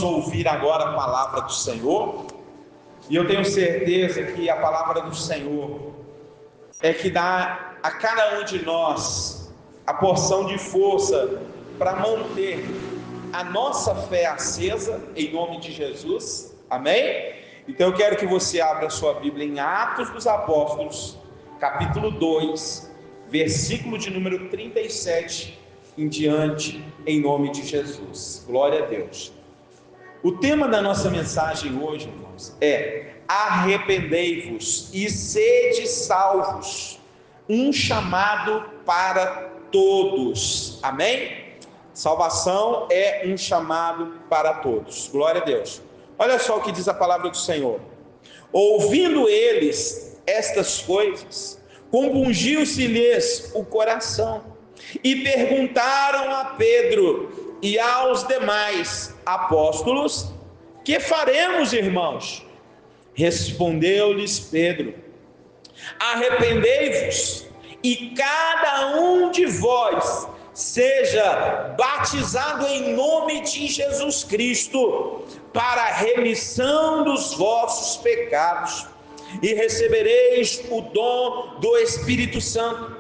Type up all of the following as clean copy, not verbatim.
vamos ouvir agora a palavra do Senhor, e eu tenho certeza que a palavra do Senhor é que dá a cada um de nós a porção de força para manter a nossa fé acesa, em nome de Jesus, amém? Então eu quero que você abra a sua Bíblia em Atos dos Apóstolos, capítulo 2, versículo de número 37 em diante, em nome de Jesus. Glória a Deus. O tema da nossa mensagem hoje, irmãos, é: arrependei-vos e sede salvos, um chamado para todos, amém? Salvação é um chamado para todos, glória a Deus. Olha só o que diz a palavra do Senhor: ouvindo eles estas coisas, compungiu-se-lhes o coração, e perguntaram a Pedro e aos demais apóstolos: que faremos, irmãos? Respondeu-lhes Pedro: arrependei-vos e cada um de vós seja batizado em nome de Jesus Cristo para a remissão dos vossos pecados, e recebereis o dom do Espírito Santo,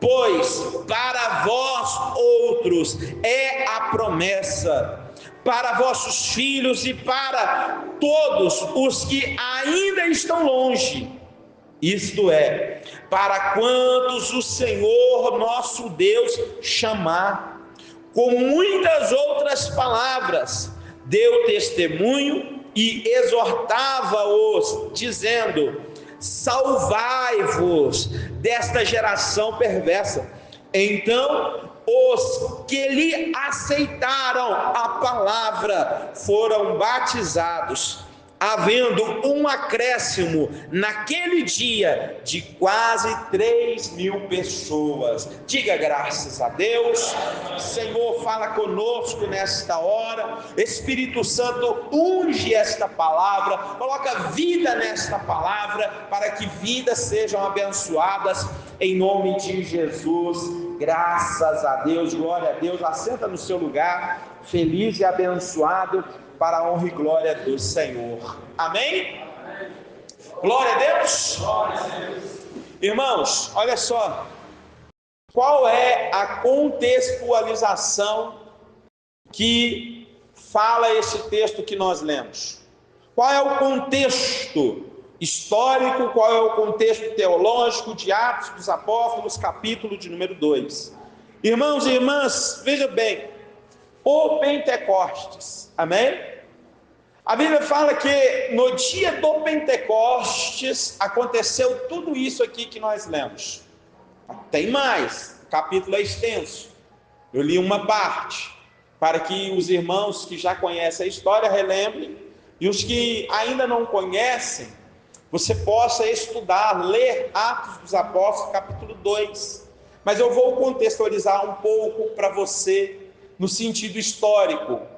pois para vós outros é a promessa, para vossos filhos e para todos os que ainda estão longe, isto é, para quantos o Senhor nosso Deus chamar. Com muitas outras palavras deu testemunho e exortava-os, dizendo: salvai-vos desta geração perversa. Então os que lhe aceitaram a palavra foram batizados, havendo um acréscimo naquele dia de quase 3.000 pessoas. Diga graças a Deus. Senhor, fala conosco nesta hora. Espírito Santo, unge esta palavra, coloca vida nesta palavra, para que vidas sejam abençoadas, em nome de Jesus. Graças a Deus, glória a Deus. Assenta no seu lugar, feliz e abençoado, para a honra e glória do Senhor. Amém? Glória a Deus. Irmãos, olha só, qual é a contextualização que fala esse texto que nós lemos? Qual é o contexto histórico, qual é o contexto teológico de Atos dos Apóstolos, capítulo de número 2? Irmãos e irmãs, veja bem, o Pentecostes, amém? A Bíblia fala que no dia do Pentecostes aconteceu tudo isso aqui que nós lemos. Tem mais, o capítulo é extenso. Eu li uma parte, para que os irmãos que já conhecem a história relembrem, e os que ainda não conhecem, você possa estudar, ler Atos dos Apóstolos, capítulo 2. Mas eu vou contextualizar um pouco para você, no sentido histórico.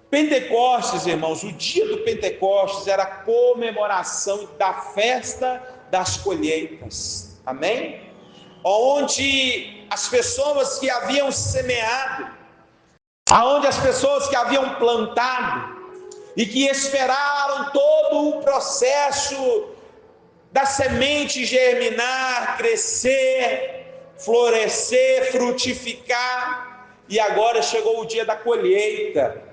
Pentecostes, irmãos, o dia do Pentecostes era a comemoração da festa das colheitas, amém? Onde as pessoas que haviam semeado, aonde as pessoas que haviam plantado e que esperaram todo o processo da semente germinar, crescer, florescer, frutificar, e agora chegou o dia da colheita.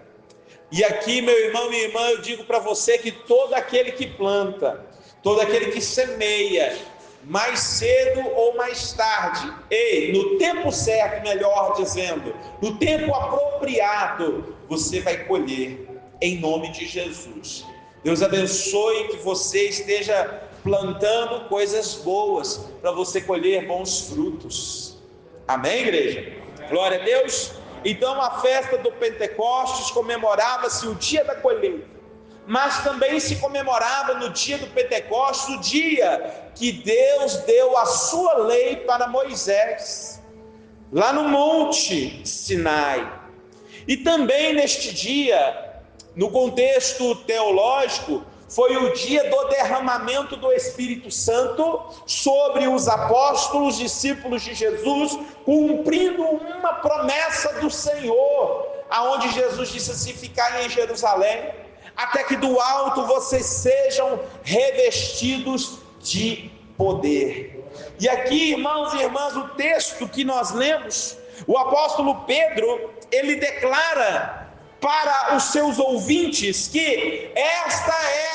E aqui, meu irmão, minha irmã, eu digo para você que todo aquele que planta, todo aquele que semeia, mais cedo ou mais tarde, no tempo certo, melhor dizendo, no tempo apropriado, você vai colher, em nome de Jesus. Deus abençoe que você esteja plantando coisas boas, para você colher bons frutos. Amém, igreja? Glória a Deus. Então a festa do Pentecostes comemorava-se o dia da colheita, mas também se comemorava no dia do Pentecostes o dia que Deus deu a sua lei para Moisés, lá no Monte Sinai. E também neste dia, no contexto teológico, foi o dia do derramamento do Espírito Santo sobre os apóstolos, discípulos de Jesus, cumprindo uma promessa do Senhor. aonde Jesus disse assim: ficai em Jerusalém, até que do alto vocês sejam revestidos de poder. E aqui, irmãos e irmãs, o texto que nós lemos, o apóstolo Pedro, ele declara para os seus ouvintes que esta é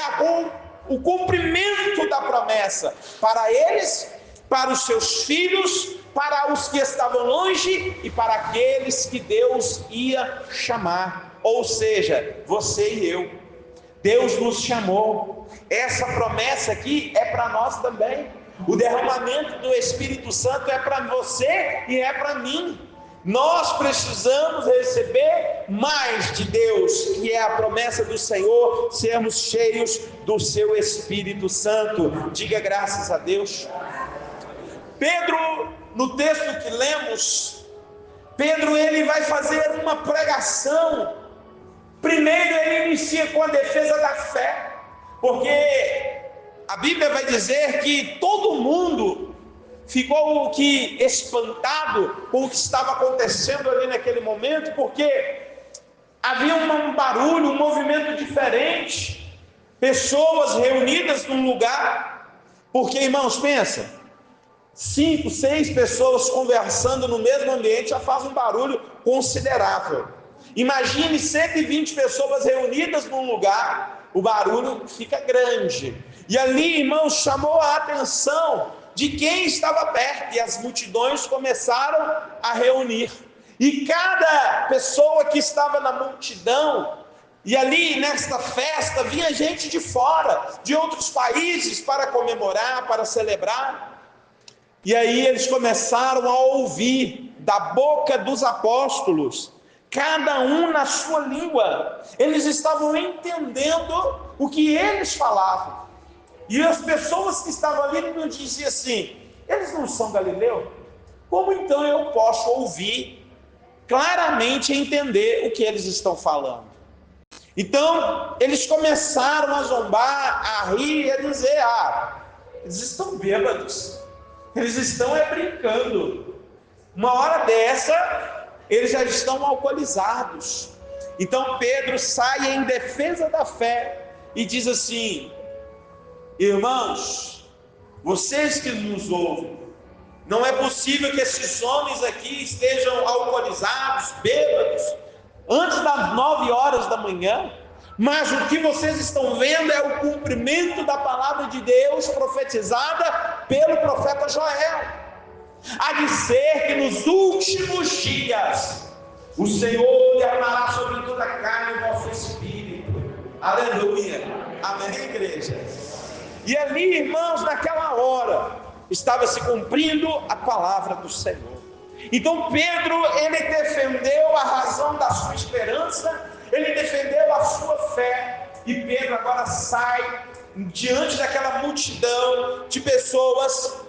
o cumprimento da promessa para eles, para os seus filhos, para os que estavam longe e para aqueles que Deus ia chamar, ou seja, você e eu. Deus nos chamou. Essa promessa aqui é para nós também. O derramamento do Espírito Santo é para você e é para mim. Nós precisamos receber mais de Deus, que é a promessa do Senhor, sermos cheios do seu Espírito Santo. Diga graças a Deus. Pedro, no texto que lemos, Pedro ele vai fazer uma pregação. Primeiro ele inicia com a defesa da fé, porque a Bíblia vai dizer que todo mundo ficou espantado com o que estava acontecendo ali naquele momento, porque havia um barulho, um movimento diferente, pessoas reunidas num lugar, porque, irmãos, pensa, 5, 6 pessoas conversando no mesmo ambiente já faz um barulho considerável. Imagine 120 pessoas reunidas num lugar, o barulho fica grande. E ali, irmãos, chamou a atenção de quem estava perto, e as multidões começaram a reunir. E cada pessoa que estava na multidão, e ali nesta festa, vinha gente de fora, de outros países, para comemorar, para celebrar. E aí eles começaram a ouvir da boca dos apóstolos, cada um na sua língua. Eles estavam entendendo o que eles falavam. E as pessoas que estavam ali não diziam assim: eles não são galileus? Como então eu posso ouvir claramente e entender o que eles estão falando? Então eles começaram a zombar, a rir e a dizer: eles estão bêbados, eles estão brincando. Uma hora dessa, eles já estão alcoolizados. Então Pedro sai em defesa da fé e diz assim: irmãos, vocês que nos ouvem, não é possível que esses homens aqui estejam alcoolizados, bêbados, antes das 9 horas da manhã, mas o que vocês estão vendo é o cumprimento da palavra de Deus profetizada pelo profeta Joel. Há de ser que nos últimos dias o Senhor derramará sobre toda a carne o vosso espírito. Aleluia. Amém, igreja? E ali, irmãos, naquela hora, estava se cumprindo a palavra do Senhor. Então Pedro, ele defendeu a razão da sua esperança, ele defendeu a sua fé, e Pedro agora sai diante daquela multidão de pessoas,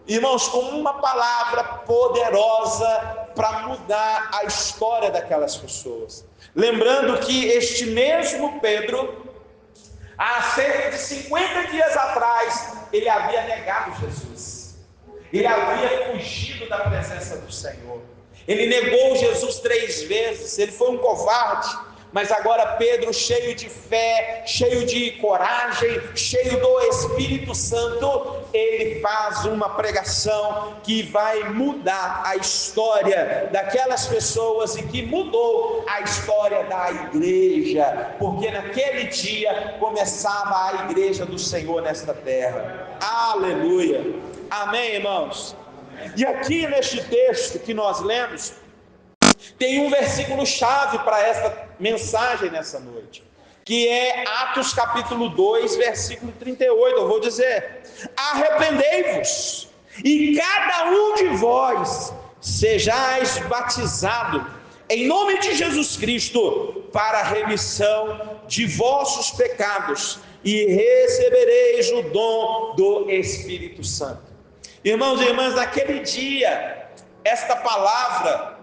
irmãos, com uma palavra poderosa para mudar a história daquelas pessoas. Lembrando que este mesmo Pedro, há cerca de 50 dias atrás, ele havia negado Jesus. Ele havia fugido da presença do Senhor. Ele negou Jesus 3 vezes. Ele foi um covarde. Mas agora Pedro, cheio de fé, cheio de coragem, cheio do Espírito Santo, ele faz uma pregação que vai mudar a história daquelas pessoas e que mudou a história da igreja, porque naquele dia começava a igreja do Senhor nesta terra. Aleluia! Amém, irmãos? E aqui neste texto que nós lemos, tem um versículo chave para esta mensagem nessa noite, que é Atos capítulo 2, versículo 38. Eu vou dizer: arrependei-vos e cada um de vós sejais batizado em nome de Jesus Cristo para a remissão de vossos pecados e recebereis o dom do Espírito Santo. Irmãos e irmãs, naquele dia, esta palavra,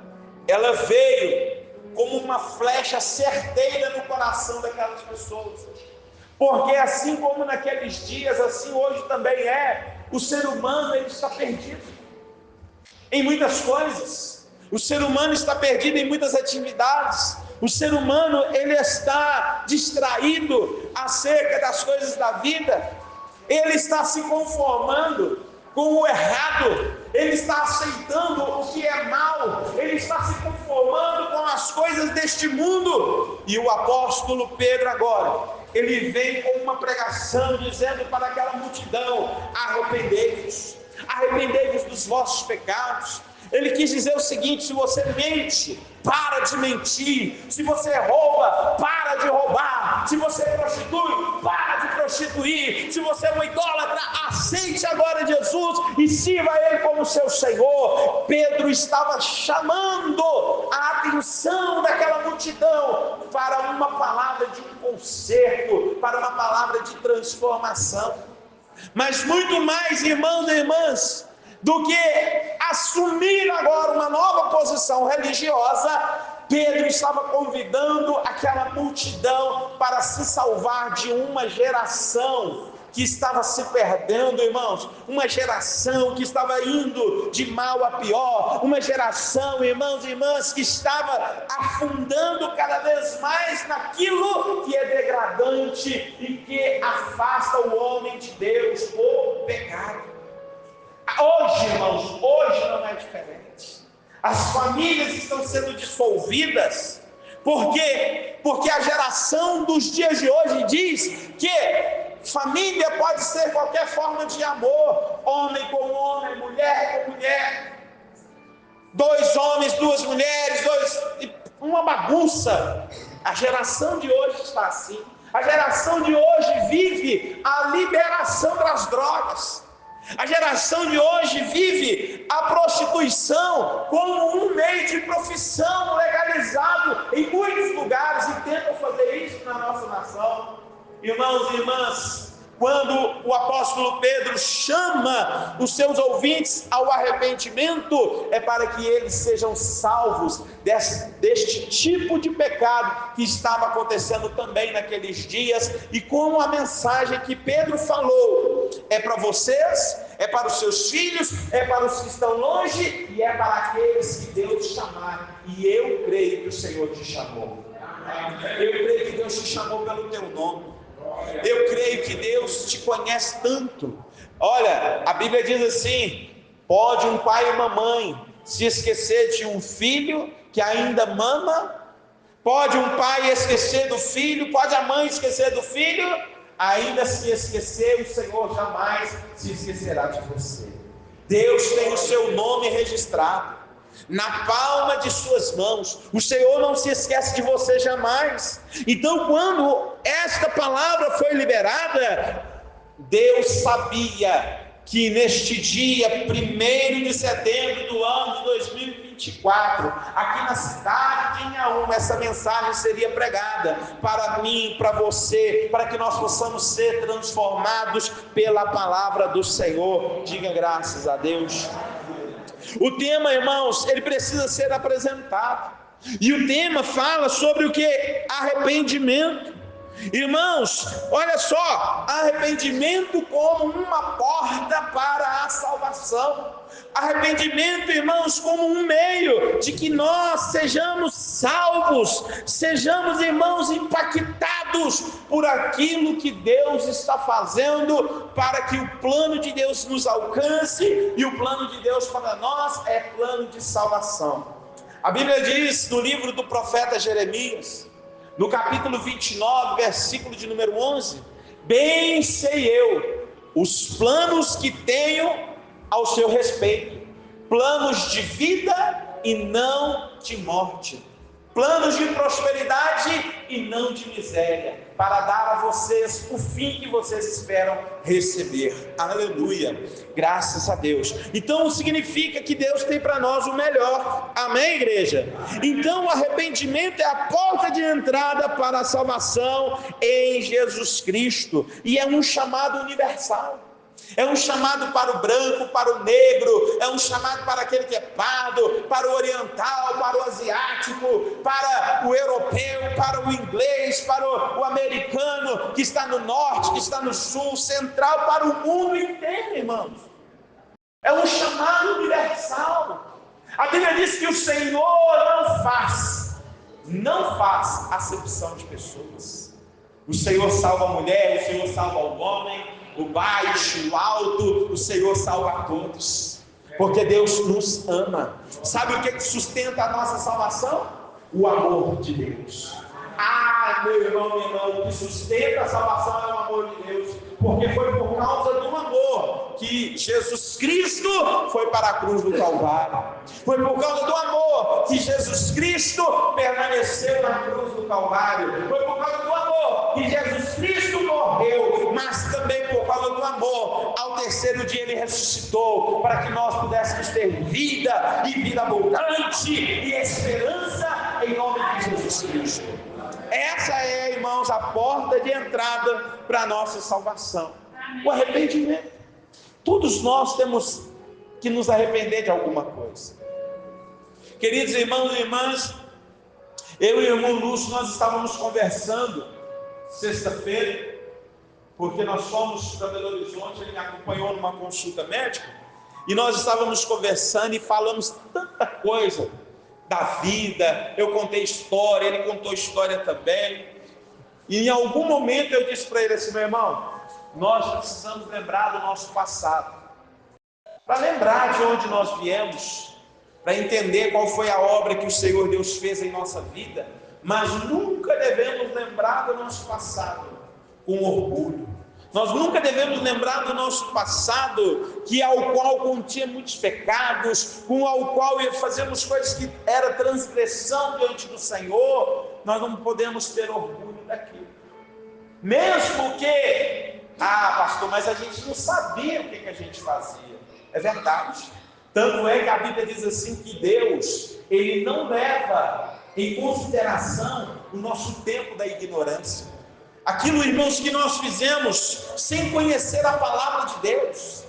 ela veio como uma flecha certeira no coração daquelas pessoas, porque assim como naqueles dias, assim hoje também o ser humano ele está perdido em muitas coisas, o ser humano está perdido em muitas atividades, O ser humano, ele está distraído acerca das coisas da vida. Ele está se conformando com o errado. Ele está aceitando o que é mal. Ele está se conformando com as coisas deste mundo. E o apóstolo Pedro agora, ele vem com uma pregação dizendo para aquela multidão: arrependei-vos, arrependei-vos dos vossos pecados. Ele quis dizer o seguinte: se você mente, para de mentir. Se você rouba, para de roubar. Se você prostitui, para de prostituir. Se você é um idólatra, aceite agora Jesus e sirva a Ele como seu Senhor. Pedro estava chamando a atenção daquela multidão para uma palavra de um conserto, para uma palavra de transformação. Mas muito mais, irmãos e irmãs, do que assumir agora uma nova posição religiosa, Pedro estava convidando aquela multidão para se salvar de uma geração que estava se perdendo, irmãos, uma geração que estava indo de mal a pior, uma geração, irmãos e irmãs, que estava afundando cada vez mais naquilo que é degradante e que afasta o homem de Deus por pecado. Hoje, irmãos, hoje não é diferente. As famílias estão sendo dissolvidas. Por quê? Porque a geração dos dias de hoje diz que família pode ser qualquer forma de amor. Homem com homem, mulher com mulher. Dois homens, duas mulheres, uma bagunça. A geração de hoje está assim. A geração de hoje vive a liberação das drogas. A geração de hoje vive a prostituição como um meio de profissão legalizado em muitos lugares e tentam fazer isso na nossa nação. Irmãos e irmãs, quando o apóstolo Pedro chama os seus ouvintes ao arrependimento, é para que eles sejam salvos deste tipo de pecado que estava acontecendo também naqueles dias. E como a mensagem que Pedro falou é para vocês, é para os seus filhos, é para os que estão longe e é para aqueles que Deus chamar. E eu creio que o Senhor te chamou. Eu creio que Deus te chamou pelo teu nome. Eu creio que Deus te conhece tanto. Olha, a Bíblia diz assim: pode um pai e uma mãe se esquecer de um filho que ainda mama? Pode um pai esquecer do filho? Pode a mãe esquecer do filho? Ainda se esquecer, o Senhor jamais se esquecerá de você. Deus tem o seu nome registrado na palma de suas mãos. O Senhor não se esquece de você jamais. Então, quando esta palavra foi liberada, Deus sabia que neste dia 1º de setembro do ano de 2024, aqui na cidade de Inhaúma, essa mensagem seria pregada para mim, para você, para que nós possamos ser transformados pela palavra do Senhor. Diga graças a Deus. O tema, irmãos, ele precisa ser apresentado. E o tema fala sobre o que? Arrependimento. Irmãos, olha só, arrependimento como uma porta para a salvação. Arrependimento, irmãos, como um meio de que nós sejamos salvos, sejamos, irmãos, impactados por aquilo que Deus está fazendo, para que o plano de Deus nos alcance. E o plano de Deus para nós é plano de salvação. A Bíblia diz no livro do profeta Jeremias, no capítulo 29, versículo de número 11: bem sei eu os planos que tenho ao seu respeito, planos de vida e não de morte, planos de prosperidade e não de miséria, para dar a vocês o fim que vocês esperam receber. Aleluia, graças a Deus. Então significa que Deus tem para nós o melhor. Amém, igreja? Então o arrependimento é a porta de entrada para a salvação em Jesus Cristo, e é um chamado universal. É um chamado para o branco, para o negro, é um chamado para aquele que é pardo, para o oriental, para o asiático, para o europeu, para o inglês, para o americano, que está no norte, que está no sul, central, para o mundo inteiro, irmãos. É um chamado universal. A Bíblia diz que o Senhor não faz não faz acepção de pessoas. O Senhor salva a mulher, o Senhor salva o homem, o baixo, o alto, o Senhor salva a todos, porque Deus nos ama. Sabe o que sustenta a nossa salvação? O amor de Deus. Meu irmão, minha irmã, o que sustenta a salvação é o amor de Deus, porque foi por causa do amor que Jesus Cristo foi para a cruz do Calvário. Foi por causa do amor que Jesus Cristo permaneceu na cruz do Calvário. Foi por causa do amor que Jesus Cristo morreu, mas também por causa do amor, ao terceiro dia ele ressuscitou, para que nós pudéssemos ter vida e vida abundante e esperança em nome de Jesus Cristo. Essa é, irmãos, a porta de entrada para a nossa salvação. O arrependimento. Todos nós temos que nos arrepender de alguma coisa. Queridos irmãos e irmãs, eu e o irmão Lúcio, nós estávamos conversando sexta-feira, porque nós fomos para Belo Horizonte, ele me acompanhou numa consulta médica, e nós estávamos conversando e falamos tanta coisa da vida. Eu contei história, ele contou história também, e em algum momento eu disse para ele assim: meu irmão, nós precisamos lembrar do nosso passado, para lembrar de onde nós viemos, para entender qual foi a obra que o Senhor Deus fez em nossa vida, mas nunca devemos lembrar do nosso passado com orgulho. Nós nunca devemos lembrar do nosso passado, ao qual continha muitos pecados, ao qual fazemos coisas que era transgressão diante do Senhor. Nós não podemos ter orgulho daquilo, mesmo que, pastor, mas a gente não sabia o que a gente fazia. É verdade. Tanto é que a Bíblia diz assim, que Deus, ele não leva em consideração o nosso tempo da ignorância. Aquilo, irmãos, que nós fizemos sem conhecer a palavra de Deus,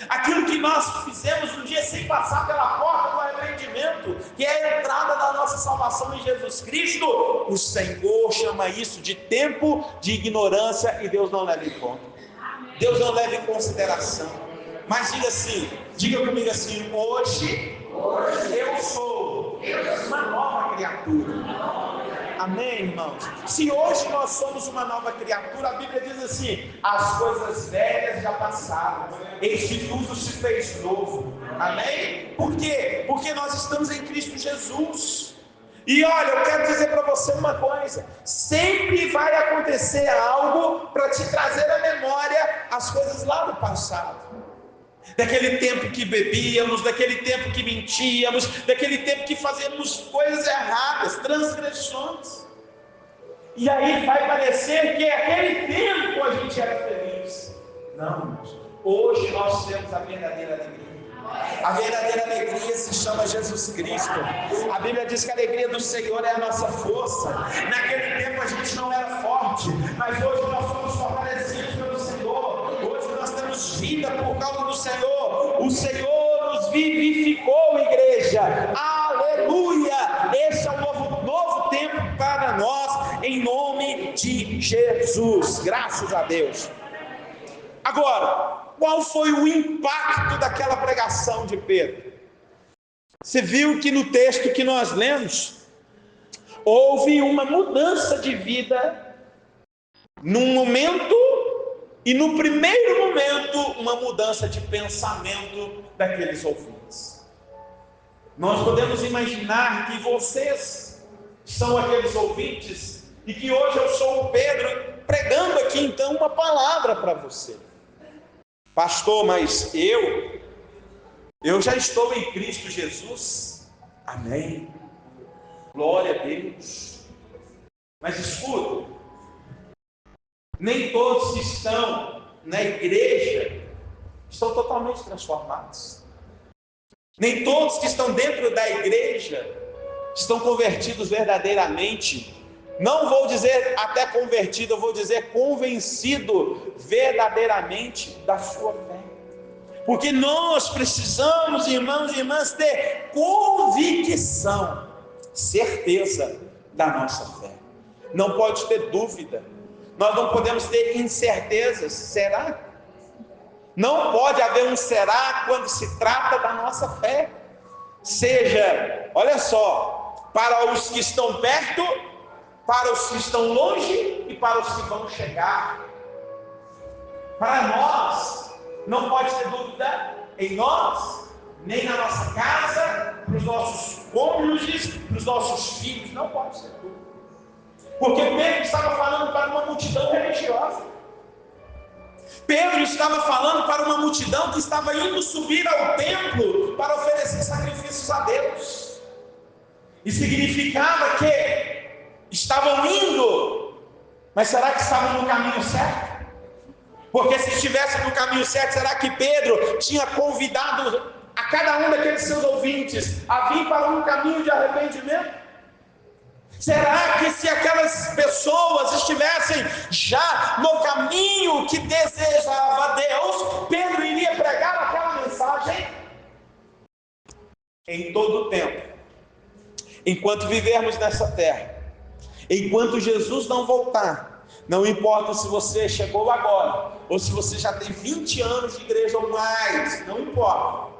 aquilo que nós fizemos um dia sem passar pela porta do arrependimento, que é a entrada da nossa salvação em Jesus Cristo, o Senhor chama isso de tempo de ignorância, e Deus não leva em conta. Deus não leva em consideração. Mas diga comigo assim: hoje eu sou uma nova criatura. Amém, irmãos? Se hoje nós somos uma nova criatura, a Bíblia diz assim: as coisas velhas já passaram, este tudo se fez novo. Amém? Por quê? Porque nós estamos em Cristo Jesus. E olha, eu quero dizer para você uma coisa: sempre vai acontecer algo para te trazer à memória as coisas lá do passado, daquele tempo que bebíamos, daquele tempo que mentíamos, daquele tempo que fazíamos coisas erradas, transgressões. E aí vai parecer que aquele tempo a gente era feliz. Não, irmãos. Hoje nós temos a verdadeira alegria. A verdadeira alegria se chama Jesus Cristo. A Bíblia diz que a alegria do Senhor é a nossa força. Naquele tempo a gente não era forte, mas hoje nós somos fortalecidos pelo Senhor. Hoje nós temos vida por causa do Senhor. O Senhor nos vivificou, igreja. Aleluia! Esse é o novo tempo para nós, em nome de Jesus. Graças a Deus. Agora, qual foi o impacto daquela pregação de Pedro? Você viu que no texto que nós lemos, houve uma mudança de vida num momento, e no primeiro momento, uma mudança de pensamento daqueles ouvintes. Nós podemos imaginar que vocês são aqueles ouvintes, e que hoje eu sou o Pedro, pregando aqui então uma palavra para você. Pastor, mas eu já estou em Cristo Jesus. Amém. Glória a Deus. Mas escuta, nem todos que estão na igreja estão totalmente transformados. Nem todos que estão dentro da igreja estão convertidos verdadeiramente. Não vou dizer até convertido, eu vou dizer convencido verdadeiramente da sua fé. Porque nós precisamos, irmãos e irmãs, ter convicção, certeza da nossa fé. Não pode ter dúvida. Nós não podemos ter incertezas. Será? Não pode haver um será quando se trata da nossa fé. Seja, olha só, para os que estão perto, para os que estão longe e para os que vão chegar. Para nós, não pode ter dúvida em nós, nem na nossa casa, para os nossos cônjuges, para os nossos filhos, não pode ter dúvida. Porque Pedro estava falando para uma multidão religiosa. Pedro estava falando para uma multidão que estava indo subir ao templo para oferecer sacrifícios a Deus. E significava que estavam indo, mas será que estavam no caminho certo? Porque se estivessem no caminho certo, será que Pedro tinha convidado a cada um daqueles seus ouvintes a vir para um caminho de arrependimento? Será que se aquelas pessoas estivessem já no caminho que desejava Deus, Pedro iria pregar aquela mensagem? Em todo o tempo, enquanto vivermos nessa terra, enquanto Jesus não voltar, não importa se você chegou agora, ou se você já tem 20 anos de igreja ou mais, não importa.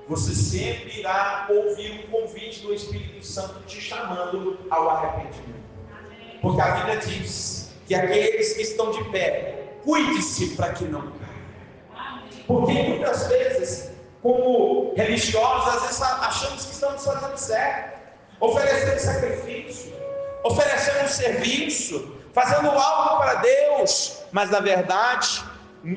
Você sempre irá ouvir um convite do Espírito Santo te chamando ao arrependimento. Porque a Bíblia diz que aqueles que estão de pé, cuide-se para que não caia. Porque muitas vezes, como religiosos, às vezes achamos que estamos fazendo certo, oferecendo sacrifício, oferecendo um serviço, fazendo algo para Deus, mas na verdade,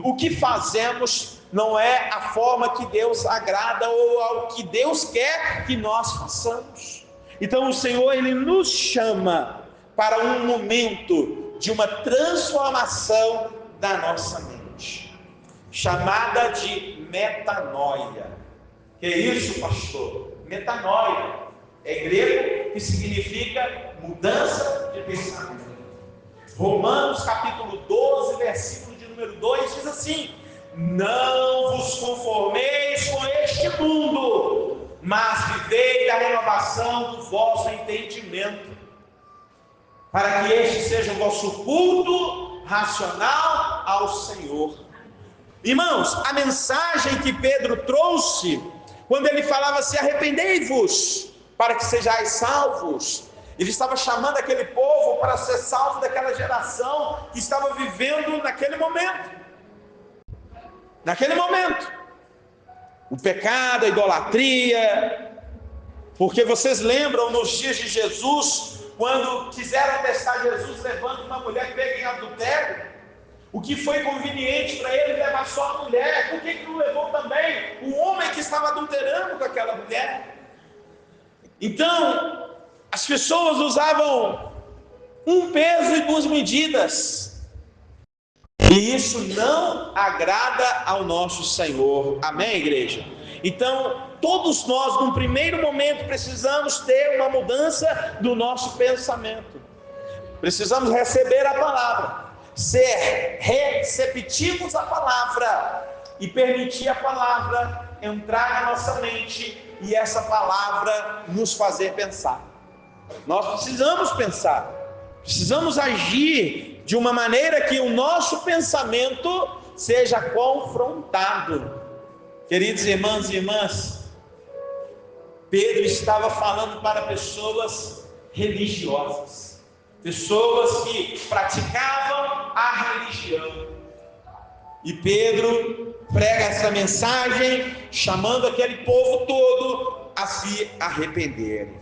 o que fazemos não é a forma que Deus agrada ou ao que Deus quer que nós façamos. Então o Senhor, Ele nos chama para um momento de uma transformação da nossa mente, chamada de metanoia. Que é isso, pastor? Metanoia é grego, que significa mudança de pensamento. Romanos capítulo 12, versículo de número 2 diz assim: não vos conformeis com este mundo, mas vivei da renovação do vosso entendimento, para que este seja o vosso culto racional ao Senhor. Irmãos, a mensagem que Pedro trouxe, quando ele falava assim: arrependei-vos, para que sejais salvos, ele estava chamando aquele povo para ser salvo daquela geração que estava vivendo naquele momento. Naquele momento, o pecado, a idolatria, porque vocês lembram nos dias de Jesus, quando quiseram testar Jesus levando uma mulher pega em adultério, o que foi conveniente para ele levar só a mulher? Por que não levou também o homem que estava adulterando com aquela mulher? Então, as pessoas usavam um peso e duas medidas, e isso não agrada ao nosso Senhor. Amém, igreja? Então, todos nós, num primeiro momento, precisamos ter uma mudança do nosso pensamento. Precisamos receber a palavra, ser receptivos à palavra e permitir a palavra entrar na nossa mente e essa palavra nos fazer pensar. Nós precisamos pensar, precisamos agir de uma maneira que o nosso pensamento seja confrontado. Queridos irmãos e irmãs, Pedro estava falando para pessoas religiosas, pessoas que praticavam a religião. E Pedro prega essa mensagem, chamando aquele povo todo a se arrependerem.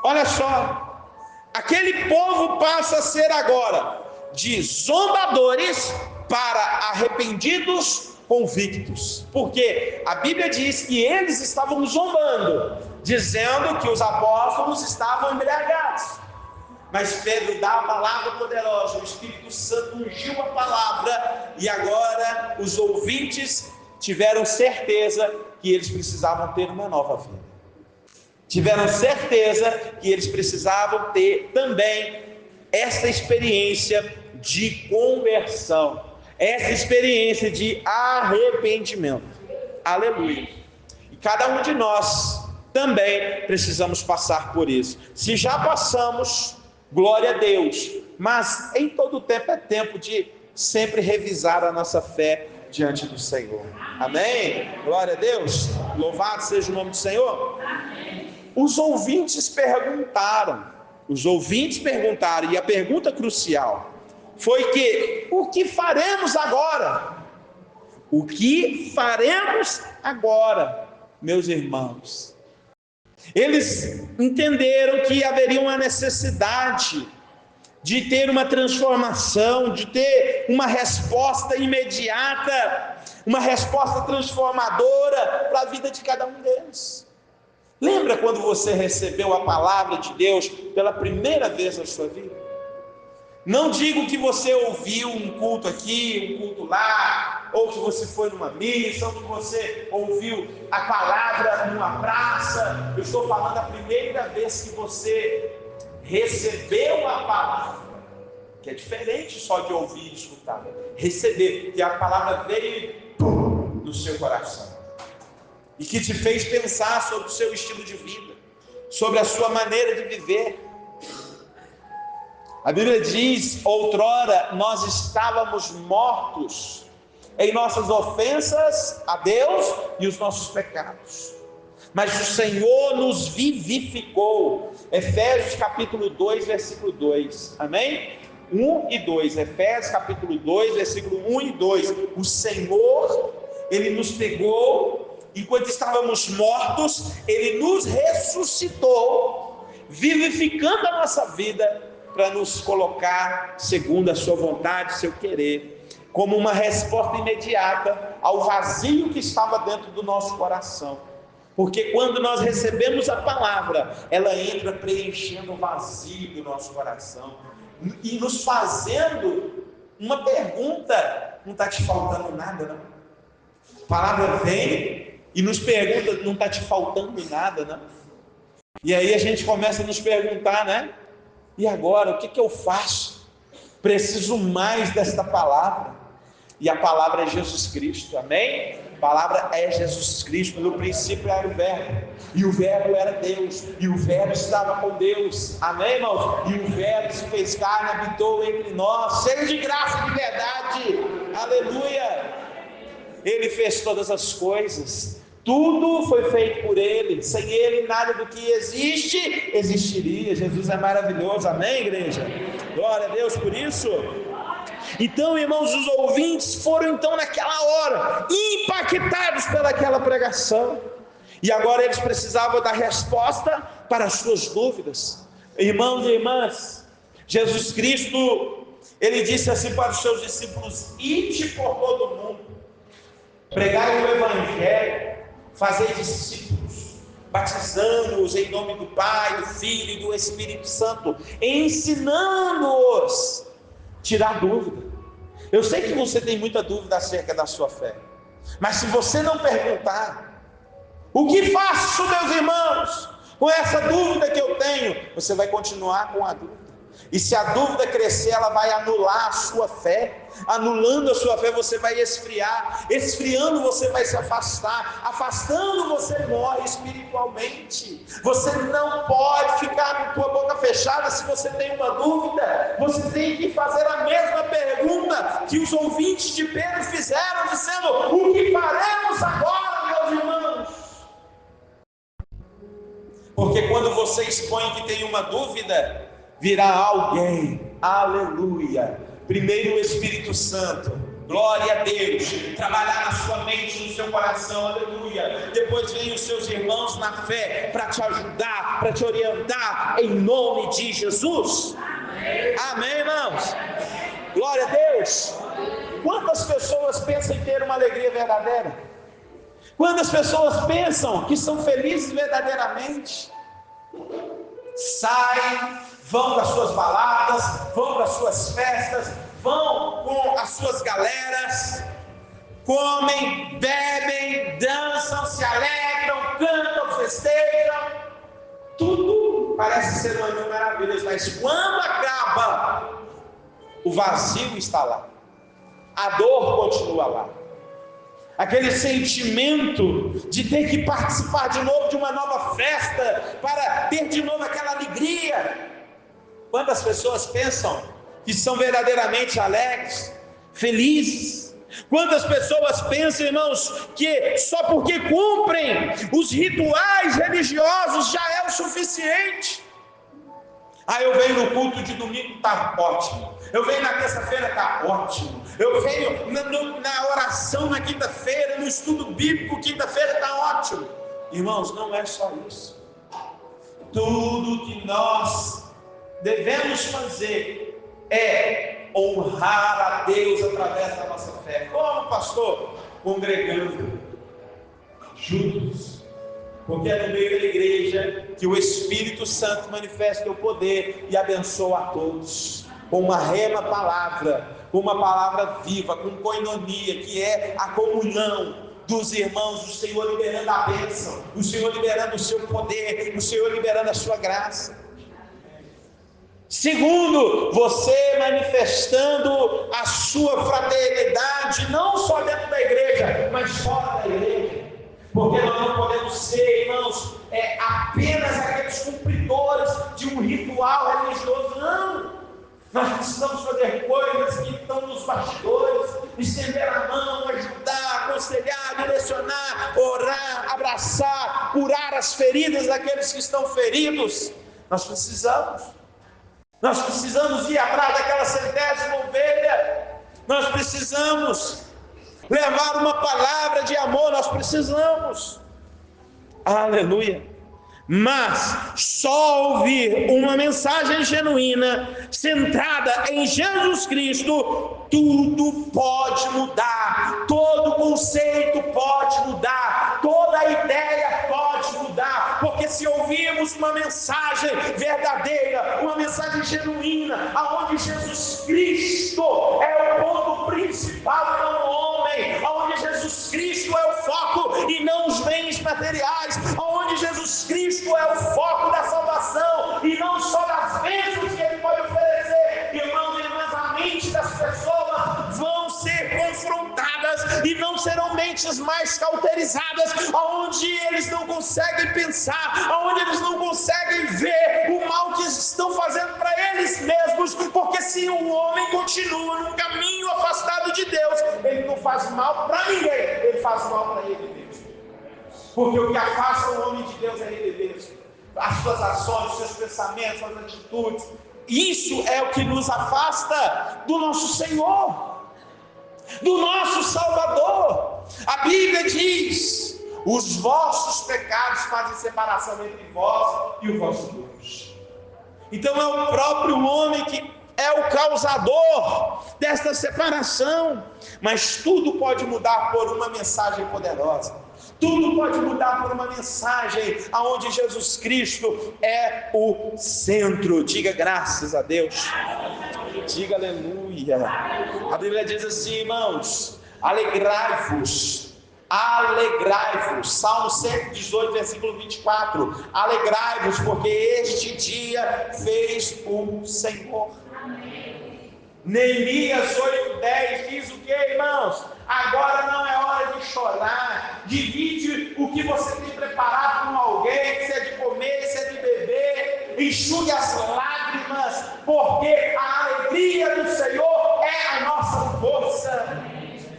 Olha só, aquele povo passa a ser agora de zombadores para arrependidos convictos, porque a Bíblia diz que eles estavam zombando, dizendo que os apóstolos estavam embriagados. Mas Pedro dá a palavra poderosa, o Espírito Santo ungiu a palavra, e agora os ouvintes tiveram certeza que eles precisavam ter uma nova vida. Tiveram certeza que eles precisavam ter também essa experiência de conversão, essa experiência de arrependimento. Aleluia. E cada um de nós também precisamos passar por isso. Se já passamos, glória a Deus, mas em todo tempo é tempo de sempre revisar a nossa fé diante do Senhor. Amém? Glória a Deus. Louvado seja o nome do Senhor. os ouvintes perguntaram, e a pergunta crucial foi que: o que faremos agora? O que faremos agora, meus irmãos? Eles entenderam que haveria uma necessidade de ter uma transformação, de ter uma resposta imediata, uma resposta transformadora para a vida de cada um deles. Lembra quando você recebeu a palavra de Deus pela primeira vez na sua vida? Não digo que você ouviu um culto aqui, um culto lá, ou que você foi numa missa, ou que você ouviu a palavra numa praça. Eu estou falando a primeira vez que você recebeu a palavra, que é diferente só de ouvir e escutar. Receber, que a palavra veio no seu coração e que te fez pensar sobre o seu estilo de vida, sobre a sua maneira de viver. A Bíblia diz: outrora nós estávamos mortos em nossas ofensas a Deus e os nossos pecados, mas o Senhor nos vivificou. Efésios capítulo 2, versículo 2, amém? 1 e 2, Efésios capítulo 2, versículo 1 e 2. O Senhor, Ele nos pegou, enquanto estávamos mortos, Ele nos ressuscitou, vivificando a nossa vida, para nos colocar segundo a sua vontade, seu querer, como uma resposta imediata ao vazio que estava dentro do nosso coração. Porque quando nós recebemos a palavra, ela entra preenchendo o vazio do nosso coração e nos fazendo uma pergunta: não está te faltando nada, não? A palavra vem e nos pergunta: não está te faltando nada, não? E aí a gente começa a nos perguntar, né? E agora, o que eu faço? Preciso mais desta palavra. E a palavra é Jesus Cristo, amém? A palavra é Jesus Cristo. No princípio era o Verbo, e o Verbo era Deus, e o Verbo estava com Deus, amém, irmãos? E o Verbo se fez carne, habitou entre nós, cheio de graça e de verdade, aleluia. Ele fez todas as coisas, tudo foi feito por Ele, sem Ele nada do que existe, existiria. Jesus é maravilhoso, amém, igreja? Glória a Deus por isso. Então, irmãos, os ouvintes foram então naquela hora impactados pelaquela pregação, e agora eles precisavam dar resposta para as suas dúvidas. Irmãos e irmãs, Jesus Cristo, Ele disse assim para os seus discípulos: ide por todo o mundo, pregai o Evangelho, fazei discípulos, batizando-os em nome do Pai, do Filho e do Espírito Santo, ensinando-os tirar dúvida. Eu sei que você tem muita dúvida acerca da sua fé, mas se você não perguntar: o que faço, meus irmãos, com essa dúvida que eu tenho? Você vai continuar com a dúvida, e se a dúvida crescer, ela vai anular a sua fé. Anulando a sua fé, você vai esfriar. Esfriando, você vai se afastar. Afastando, você morre espiritualmente. Você não pode ficar com a tua boca fechada se você tem uma dúvida. Você tem que fazer a mesma pergunta que os ouvintes de Pedro fizeram, dizendo: o que faremos agora, meus irmãos? Porque quando você expõe que tem uma dúvida, virá alguém, aleluia, primeiro o Espírito Santo, glória a Deus, trabalhar na sua mente, no seu coração, aleluia. Depois vem os seus irmãos na fé para te ajudar, para te orientar, em nome de Jesus. Amém, irmãos? Glória a Deus. Quantas pessoas pensam em ter uma alegria verdadeira? Quantas pessoas pensam que são felizes verdadeiramente? Saem, vão para as suas baladas, vão para as suas festas, vão com as suas galeras, comem, bebem, dançam, se alegram, cantam, festejam, tudo parece ser uma mil maravilhas, mas quando acaba, o vazio está lá, a dor continua lá, aquele sentimento de ter que participar de novo de uma nova festa, para ter de novo aquela alegria. Quantas pessoas pensam que são verdadeiramente alegres, felizes, Quantas pessoas pensam, irmãos, que só porque cumprem os rituais religiosos já é o suficiente. Eu venho no culto de domingo, está ótimo. Eu venho na terça-feira, está ótimo. Eu venho na oração na quinta-feira, no estudo bíblico, quinta-feira, está ótimo. Irmãos, não é só isso. Tudo que nós devemos fazer é honrar a Deus através da nossa fé. Como, pastor? Congregando juntos. Porque é no meio da igreja que o Espírito Santo manifesta o poder e abençoa a todos. Com uma rema palavra, com uma palavra viva, com koinonia, que é a comunhão dos irmãos, o Senhor liberando a bênção, o Senhor liberando o seu poder, o Senhor liberando a sua graça. Segundo, você manifestando a sua fraternidade, não só dentro da igreja, mas fora da igreja. Porque nós não podemos ser, irmãos, apenas aqueles cumpridores de um ritual religioso, não. Nós precisamos fazer coisas que estão nos bastidores, estender a mão, ajudar, aconselhar, direcionar, orar, abraçar, curar as feridas daqueles que estão feridos. Nós precisamos ir atrás daquela 100ª ovelha, nós precisamos levar uma palavra de amor, nós precisamos, aleluia. Mas só ouvir uma mensagem genuína, centrada em Jesus Cristo, tudo pode mudar, todo conceito pode mudar, toda ideia pode mudar, porque se ouvirmos uma mensagem verdadeira, uma mensagem genuína, aonde Jesus Cristo é o ponto principal e não o homem, aonde Jesus Cristo é o foco e não os bens materiais, aonde Jesus Cristo é o foco da salvação e não só das bênçãos que Ele pode oferecer. Irmãos e irmãs, a mente das pessoas vão ser confrontadas e não serão mentes mais cauterizadas, aonde eles não conseguem pensar, aonde eles não conseguem ver o mal que estão fazendo para eles mesmos, porque se o homem continua num caminho afastado de Deus, ele não faz mal para ninguém, ele faz mal para ele mesmo. Porque o que afasta o homem de Deus é ele mesmo. As suas ações, os seus pensamentos, as suas atitudes. Isso é o que nos afasta do nosso Senhor, do nosso Salvador. A Bíblia diz: os vossos pecados fazem separação entre vós e o vosso Deus. Então é o próprio homem que é o causador desta separação. Mas tudo pode mudar por uma mensagem poderosa. Tudo pode mudar por uma mensagem aonde Jesus Cristo é o centro. Diga graças a Deus. Diga aleluia. A Bíblia diz assim, irmãos: alegrai-vos. Alegrai-vos. Salmo 118, versículo 24. Alegrai-vos, porque este dia fez o Senhor. Neemias 8:10 diz o que, irmãos? Agora não é hora de chorar. Divide o que você tem preparado com alguém, se é de comer, se é de beber. Enxugue as lágrimas, porque a alegria do Senhor é a nossa força.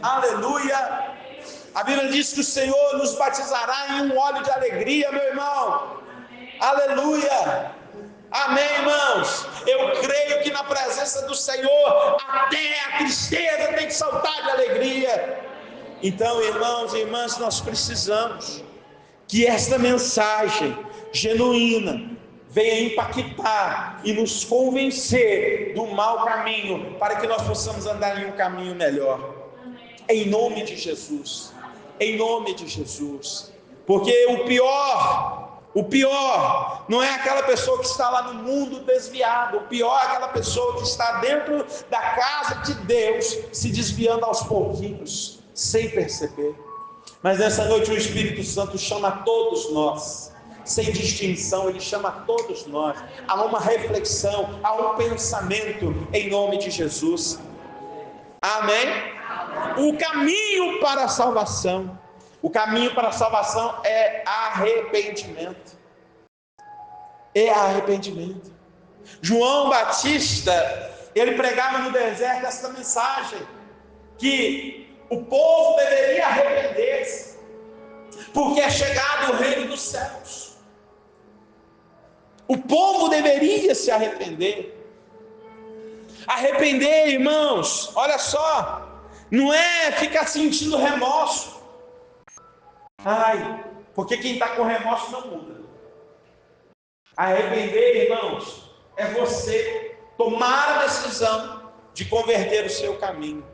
Aleluia. A Bíblia diz que o Senhor nos batizará em um óleo de alegria, meu irmão. Aleluia. Amém, irmãos? Eu creio que na presença do Senhor até a tristeza tem que saltar de alegria. Então, irmãos e irmãs, nós precisamos que esta mensagem genuína venha impactar e nos convencer do mau caminho, para que nós possamos andar em um caminho melhor. Em nome de Jesus. Em nome de Jesus. Porque o pior não é aquela pessoa que está lá no mundo desviado. O pior é aquela pessoa que está dentro da casa de Deus, se desviando aos pouquinhos, sem perceber. Mas nessa noite o Espírito Santo chama a todos nós, sem distinção. Ele chama a todos nós a uma reflexão, a um pensamento, em nome de Jesus. Amém? O caminho para a salvação, é arrependimento. É arrependimento. João Batista, ele pregava no deserto essa mensagem, que O povo deveria arrepender-se, porque é chegado o reino dos céus. O povo deveria se arrepender. Arrepender, irmãos, olha só, não é ficar sentindo remorso. Ai, porque quem está com remorso não muda. Arrepender, irmãos, é você tomar a decisão de converter o seu caminho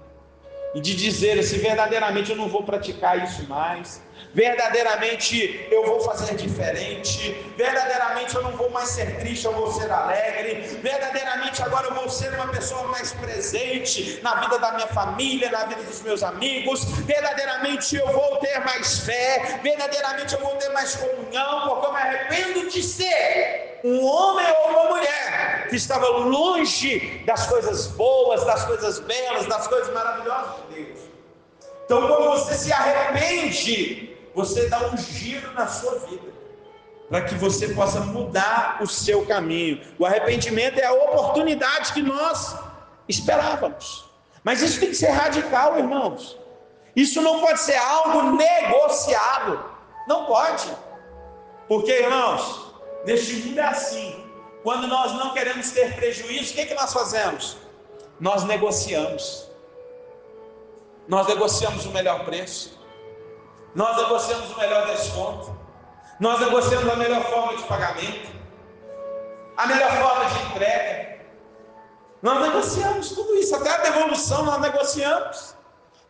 e de dizer assim: verdadeiramente eu não vou praticar isso mais, verdadeiramente eu vou fazer diferente, verdadeiramente eu não vou mais ser triste, eu vou ser alegre, verdadeiramente agora eu vou ser uma pessoa mais presente na vida da minha família, na vida dos meus amigos, verdadeiramente eu vou ter mais fé, verdadeiramente eu vou ter mais comunhão, porque eu me arrependo de ser um homem ou uma mulher que estava longe das coisas boas, das coisas belas, das coisas maravilhosas de Deus. Então, quando você se arrepende, você dá um giro na sua vida, para que você possa mudar o seu caminho. O arrependimento é a oportunidade que nós esperávamos, mas isso tem que ser radical, irmãos. Isso não pode ser algo negociado, não pode, porque, irmãos, neste mundo é assim. Quando nós não queremos ter prejuízo, o que nós fazemos? Nós negociamos. Nós negociamos o melhor preço, nós negociamos o melhor desconto, nós negociamos a melhor forma de pagamento, a melhor forma de entrega. Nós negociamos tudo isso, até a devolução nós negociamos.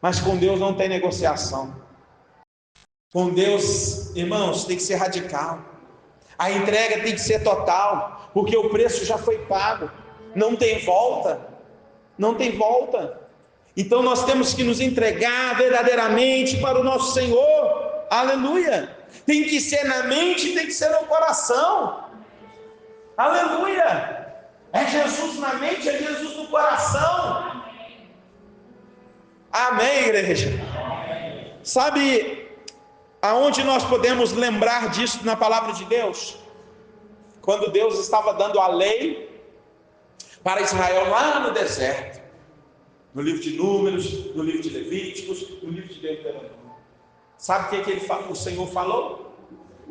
Mas com Deus não tem negociação. Com Deus, irmãos, tem que ser radical. A entrega tem que ser total, porque o preço já foi pago, não tem volta, não tem volta. Então nós temos que nos entregar verdadeiramente para o nosso Senhor, aleluia. Tem que ser na mente, tem que ser no coração, aleluia. É Jesus na mente, é Jesus no coração, amém, igreja. Sabe aonde nós podemos lembrar disso na palavra de Deus? Quando Deus estava dando a lei para Israel lá no deserto, no livro de Números, no livro de Levíticos, no livro de Deuteronômio. Sabe o que o Senhor falou?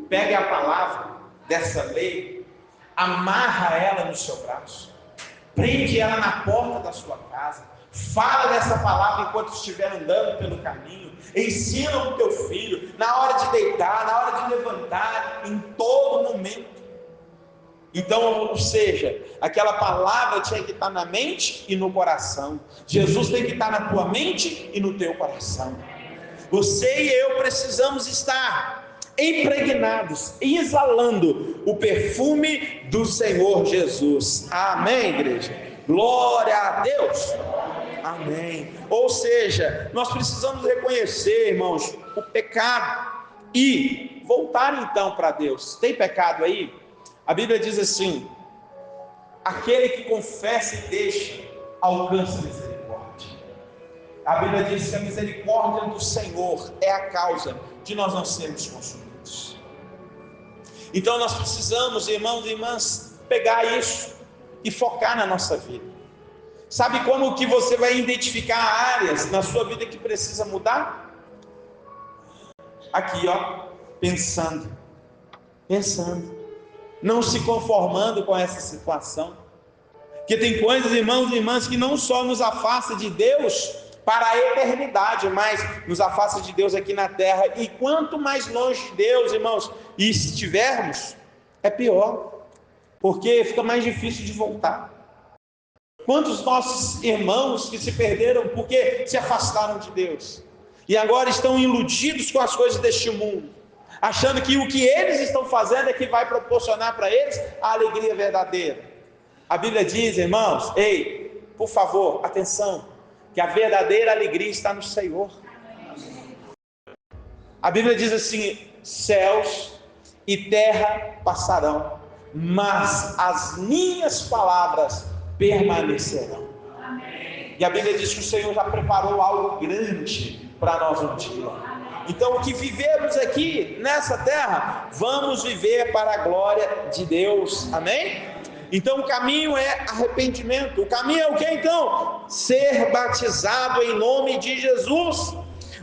Pegue a palavra dessa lei, amarra ela no seu braço, prende ela na porta da sua casa, fala dessa palavra enquanto estiver andando pelo caminho, ensina o teu filho, na hora de deitar, na hora de levantar, em todo momento. Então, ou seja, aquela palavra tinha que estar na mente e no coração. Jesus tem que estar na tua mente e no teu coração. Você e eu precisamos estar impregnados, exalando o perfume do Senhor Jesus. Amém, igreja? Glória a Deus. Amém. Ou seja, nós precisamos reconhecer, irmãos, o pecado e voltar então para Deus. Tem pecado aí? A Bíblia diz assim: aquele que confessa e deixa, alcança misericórdia. A Bíblia diz que a misericórdia do Senhor é a causa de nós não sermos consumidos. Então nós precisamos, irmãos e irmãs, pegar isso e focar na nossa vida. Sabe como que você vai identificar áreas na sua vida que precisa mudar? Aqui, ó, pensando, não se conformando com essa situação, porque tem coisas, irmãos e irmãs, que não só nos afasta de Deus para a eternidade, mas nos afasta de Deus aqui na terra, e quanto mais longe de Deus, irmãos, estivermos, é pior, porque fica mais difícil de voltar. Quantos nossos irmãos que se perderam porque se afastaram de Deus, e agora estão iludidos com as coisas deste mundo, achando que o que eles estão fazendo é que vai proporcionar para eles a alegria verdadeira. A Bíblia diz, irmãos, ei, por favor, atenção, que a verdadeira alegria está no Senhor. A Bíblia diz assim: céus e terra passarão, mas as minhas palavras permanecerão. E a Bíblia diz que o Senhor já preparou algo grande para nós um dia. Então, o que vivemos aqui nessa terra, vamos viver para a glória de Deus, amém? Então, o caminho é arrependimento. O caminho é o que então? Ser batizado em nome de Jesus.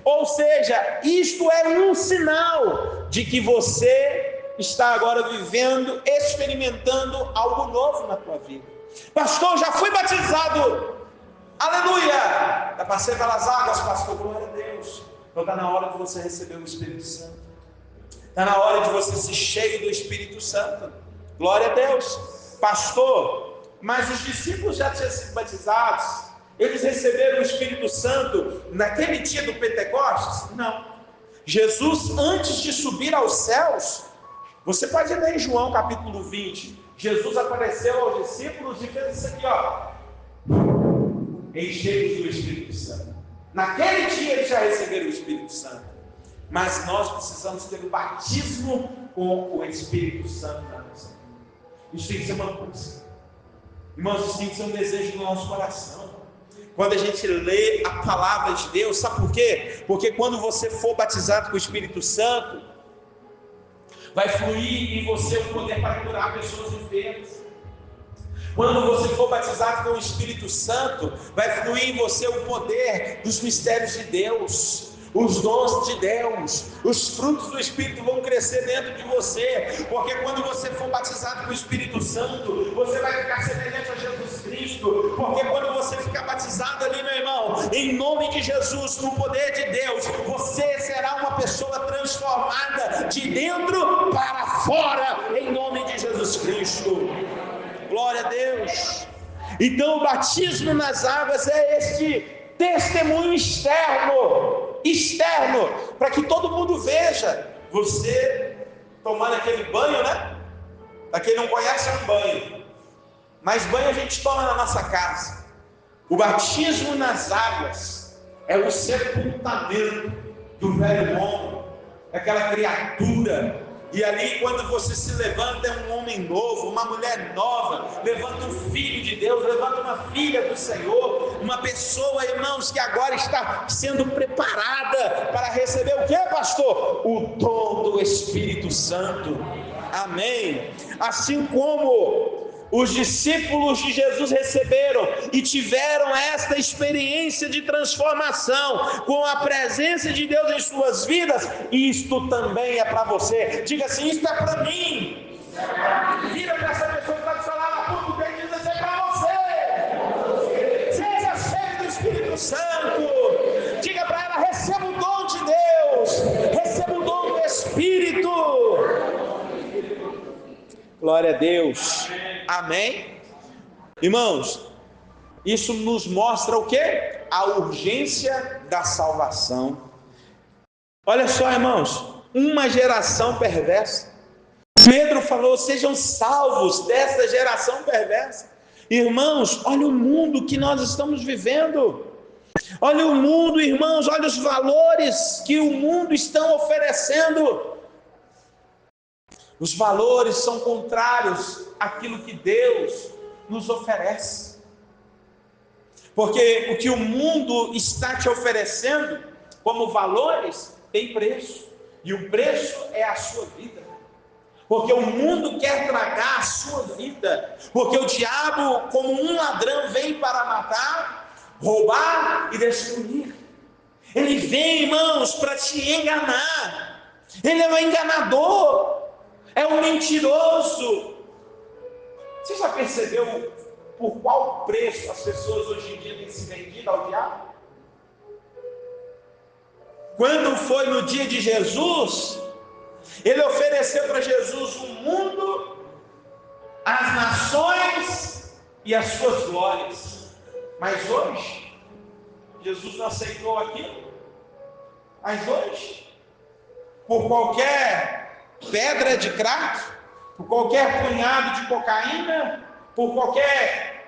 Ou seja, isto é um sinal de que você está agora vivendo, experimentando algo novo na tua vida. Pastor, já fui batizado, aleluia, já passei pelas águas, pastor, glória a Deus. Então está na hora de você receber o Espírito Santo, está na hora de você ser cheio do Espírito Santo, glória a Deus. Pastor, mas os discípulos já tinham sido batizados, eles receberam o Espírito Santo naquele dia do Pentecostes? Não. Jesus, antes de subir aos céus, você pode ler em João capítulo 20, Jesus apareceu aos discípulos e fez isso aqui, ó, enchei-os do Espírito Santo. Naquele dia eles já receberam o Espírito Santo, mas nós precisamos ter o batismo com o Espírito Santo na nossa vida. Isso tem que ser uma coisa, irmãos, isso tem que ser um desejo do nosso coração. Quando a gente lê a palavra de Deus, sabe por quê? Porque quando você for batizado com o Espírito Santo, vai fluir em você o poder para curar pessoas enfermas. Quando você for batizado com o Espírito Santo, vai fluir em você o poder dos mistérios de Deus, os dons de Deus, os frutos do Espírito vão crescer dentro de você, porque quando você for batizado com o Espírito Santo, você vai ficar semelhante a Jesus Cristo, porque quando você ficar batizado ali, meu irmão, em nome de Jesus, no poder de Deus, você será uma pessoa transformada de dentro para fora, em nome de Jesus Cristo. Glória a Deus. Então o batismo nas águas é este testemunho externo, para que todo mundo veja você tomando aquele banho, né? Para quem não conhece, é um banho, mas banho a gente toma na nossa casa. O batismo nas águas é o sepultamento do velho homem, aquela criatura. E ali, quando você se levanta, é um homem novo, uma mulher nova, levanta um filho de Deus, levanta uma filha do Senhor, uma pessoa, irmãos, que agora está sendo preparada para receber o que, pastor? O dom do Espírito Santo. Amém. Assim como os discípulos de Jesus receberam e tiveram esta experiência de transformação com a presença de Deus em suas vidas, isto também é para você. Diga assim: isto é para mim. Vira para essa pessoa que está do seu lado, a pouco tempo, diz assim: é para você. Seja cheio do Espírito Santo. Diga para ela: receba o dom de Deus, receba o dom do Espírito. Glória a Deus. Amém? Irmãos, isso nos mostra o quê? A urgência da salvação. Olha só, irmãos, uma geração perversa. Pedro falou: sejam salvos dessa geração perversa. Irmãos, olha o mundo que nós estamos vivendo. Olha o mundo, irmãos, olha os valores que o mundo está oferecendo. Os valores são contrários àquilo que Deus nos oferece. Porque o que o mundo está te oferecendo como valores tem preço. E o preço é a sua vida. Porque o mundo quer tragar a sua vida. Porque o diabo, como um ladrão, vem para matar, roubar e destruir. Ele vem, irmãos, para te enganar. Ele é um enganador. É um mentiroso. Você já percebeu por qual preço as pessoas hoje em dia têm se vendido ao diabo? Quando foi no dia de Jesus, ele ofereceu para Jesus o mundo, as nações e as suas glórias. Mas hoje, Jesus não aceitou aquilo. Mas hoje, por qualquer pedra de crack, por qualquer punhado de cocaína, por qualquer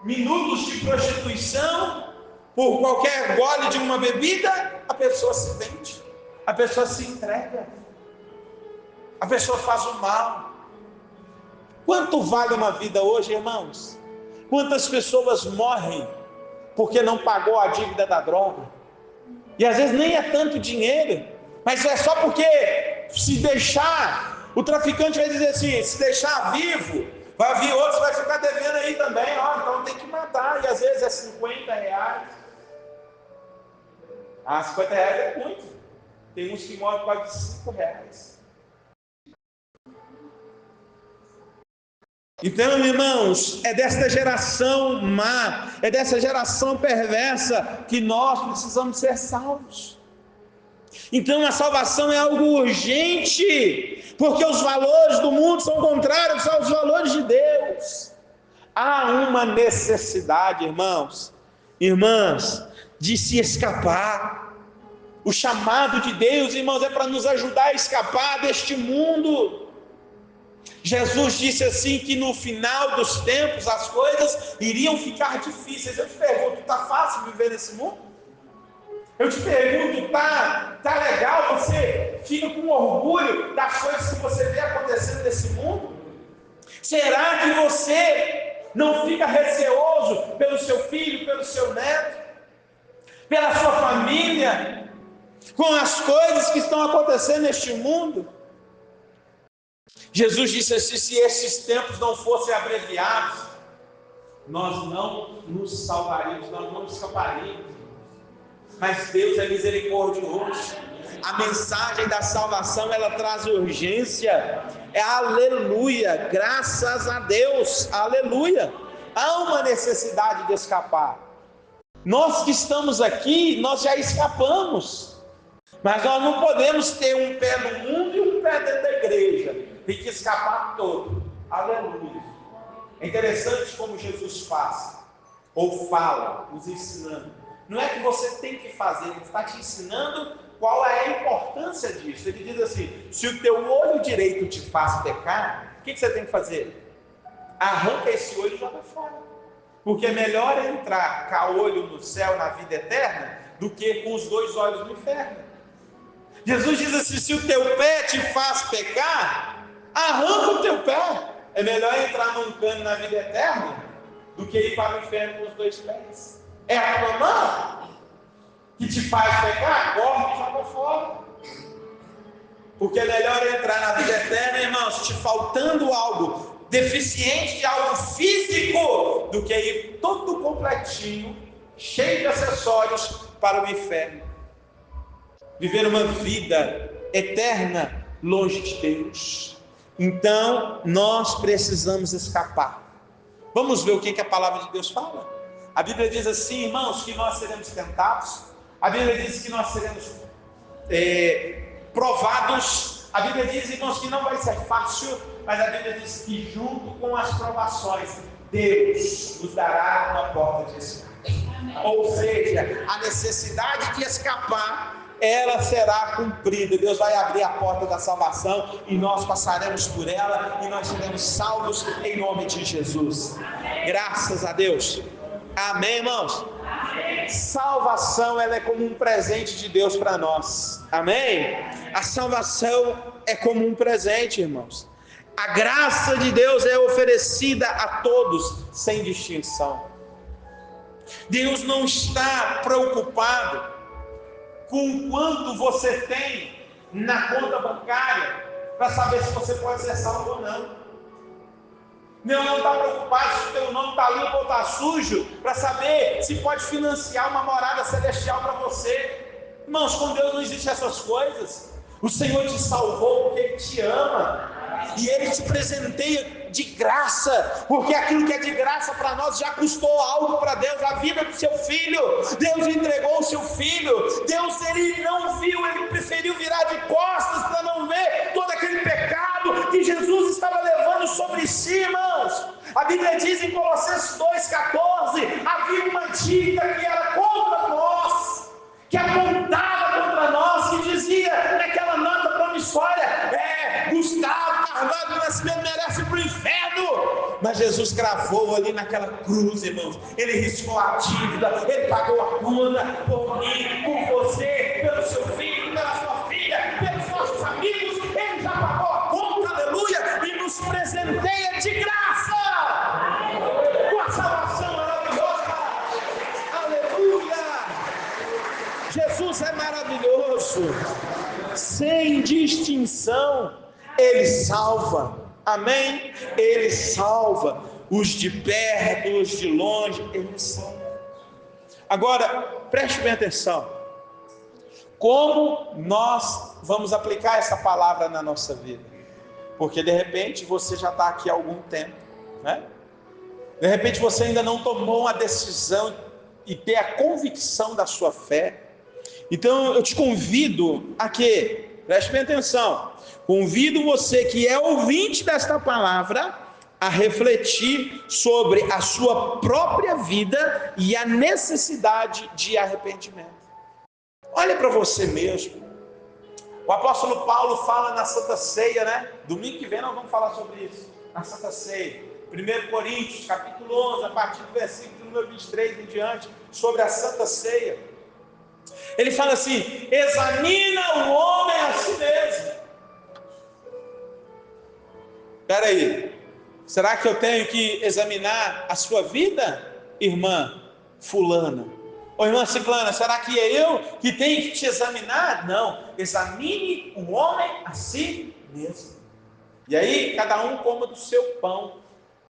minutos de prostituição, por qualquer gole de uma bebida, a pessoa se vende, a pessoa se entrega, a pessoa faz o mal. Quanto vale uma vida hoje, irmãos? Quantas pessoas morrem porque não pagou a dívida da droga? E às vezes nem é tanto dinheiro, mas é só porque se deixar, o traficante vai dizer assim: se deixar vivo, vai vir outros, vai ficar devendo aí também, ó, então tem que matar. E às vezes é R$50. Ah, R$50 é muito. Tem uns que morrem quase R$5. Então, irmãos, é desta geração má, é dessa geração perversa que nós precisamos ser salvos. Então a salvação é algo urgente, porque os valores do mundo são contrários aos valores de Deus. Há uma necessidade, irmãos, irmãs, de se escapar. O chamado de Deus, irmãos, é para nos ajudar a escapar deste mundo. Jesus disse assim que no final dos tempos as coisas iriam ficar difíceis. Eu te pergunto, está fácil viver nesse mundo? Eu te pergunto, tá legal? Você fica com orgulho das coisas que você vê acontecendo nesse mundo? Será que você não fica receoso pelo seu filho, pelo seu neto, pela sua família, com as coisas que estão acontecendo neste mundo? Jesus disse assim: se esses tempos não fossem abreviados, nós não nos salvaríamos, nós não escaparíamos. Mas Deus é misericordioso. A mensagem da salvação, ela traz urgência. É aleluia, graças a Deus, aleluia. Há uma necessidade de escapar. Nós que estamos aqui, nós já escapamos. Mas nós não podemos ter um pé no mundo e um pé dentro da igreja. Tem que escapar todo. Aleluia. É interessante como Jesus faz, ou fala, nos ensinando. Não é que você tem que fazer, ele está te ensinando qual é a importância disso. Ele diz assim: se o teu olho direito te faz pecar, o que você tem que fazer? Arranca esse olho e joga fora. Porque é melhor entrar com o olho no céu, na vida eterna, do que com os 2 olhos no inferno. Jesus diz assim: se o teu pé te faz pecar, arranca o teu pé. É melhor entrar num cano na vida eterna do que ir para o inferno com os 2 pés. É a tua mão que te faz pecar, corre e joga fora. Porque é melhor entrar na vida eterna, irmãos, te faltando algo, deficiente de algo físico, do que ir todo completinho, cheio de acessórios, para o inferno. Viver uma vida eterna longe de Deus. Então nós precisamos escapar. Vamos ver o que a palavra de Deus fala. A Bíblia diz assim, irmãos, que nós seremos tentados. A Bíblia diz que nós seremos provados. A Bíblia diz, irmãos, que não vai ser fácil, mas a Bíblia diz que junto com as provações, Deus nos dará uma porta de escape. Ou seja, a necessidade de escapar, ela será cumprida. Deus vai abrir a porta da salvação e nós passaremos por ela e nós seremos salvos em nome de Jesus. Graças a Deus. Amém, irmãos? Amém. Salvação, ela é como um presente de Deus para nós. Amém? A salvação é como um presente, irmãos. A graça de Deus é oferecida a todos, sem distinção. Deus não está preocupado com o quanto você tem na conta bancária para saber se você pode ser salvo ou não. Deus não está preocupado se o teu nome está limpo ou está sujo, para saber se pode financiar uma morada celestial para você. Irmãos, com Deus não existem essas coisas. O Senhor te salvou porque Ele te ama, e Ele te presenteia de graça, porque aquilo que é de graça para nós já custou algo para Deus. A vida do seu filho, Deus entregou o seu filho. Deus, Ele não viu, Ele preferiu virar de costas para não ver todo aquele pecado que Jesus estava levando sobre si, irmãos. A Bíblia diz em Colossenses 2,14: havia uma dívida que era contra nós, que apontava contra nós, que dizia naquela nota promissória: Gustavo Carvalho do Nascimento merece para o inferno. Mas Jesus cravou ali naquela cruz, irmãos. Ele riscou a dívida, Ele pagou a conta por mim, por você, pelo seu filho, pela sua filha, pelos nossos amigos. Ele já pagou a conta, aleluia, e nos presenteia de graça com a salvação maravilhosa. Aleluia! Jesus é maravilhoso, sem distinção. Ele salva, amém? Ele salva os de perto, os de longe, Ele salva. Agora, preste bem atenção. Como nós vamos aplicar essa palavra na nossa vida? Porque de repente você já está aqui há algum tempo, né? De repente você ainda não tomou uma decisão e ter a convicção da sua fé. Então eu te convido a que, preste bem atenção, convido você que é ouvinte desta palavra a refletir sobre a sua própria vida e a necessidade de arrependimento. Olha para você mesmo. O apóstolo Paulo fala na Santa Ceia, né? Domingo que vem nós vamos falar sobre isso, na Santa Ceia. 1 Coríntios, capítulo 11, a partir do versículo número 23 em diante, sobre a Santa Ceia. Ele fala assim: examina o homem a si mesmo. Espera aí, será que eu tenho que examinar a sua vida, irmã fulana? Ou irmã ciclana, será que é eu que tenho que te examinar? Não, examine o homem a si mesmo. E aí, cada um coma do seu pão